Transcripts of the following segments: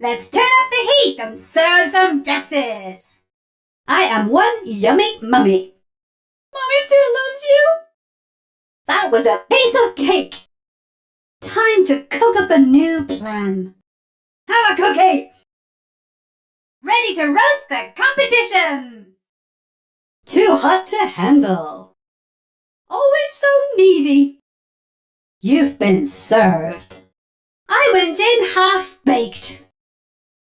Let's turn up the heat and serve some justice. I am one yummy mummy. Mommy still loves you. That was a piece of cake. Time to cook up a new plan. Have a cookie. Ready to roast the competition. Too hot to handle. Always so needy. You've been served. I went in half-baked.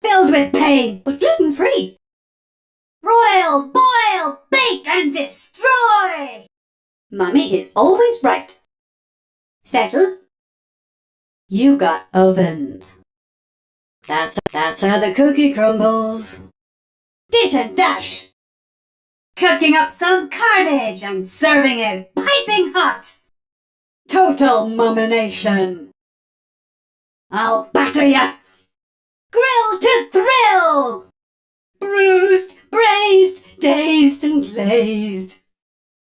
Filled with pain, but gluten-free. Broil, boil, bake and destroy. Mummy is always right. Settle. You got ovened. That's how the cookie crumbles. Dish and dash. Cooking up some carnage and serving it piping hot. Total mummination. I'll batter ya. Grill to thrill. Bruised, braised, dazed and glazed.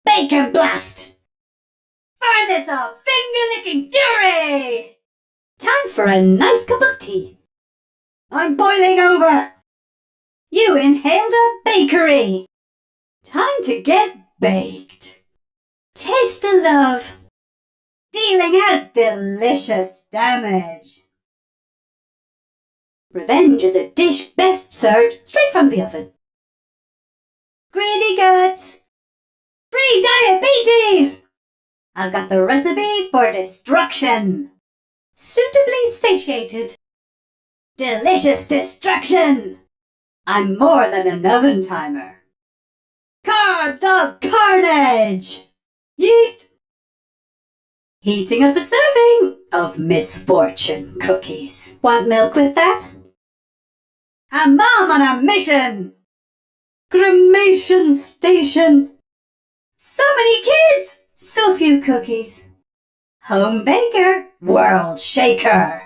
Bake and blast. Furnace of finger-licking fury. Time for a nice cup of tea. I'm boiling over. You inhaled a bakery. Time to get baked. Taste the love. Dealing out delicious damage. Revenge is a dish best served straight from the oven. Greedy guts. Free diabetes. I've got the recipe for destruction. Suitably satiated. Delicious destruction. I'm more than an oven timer. Carbs of carnage. Yeast. Heating up the serving of misfortune cookies. Want milk with that? A mom on a mission. Cremation station. So many kids, so few cookies. Home baker, world shaker.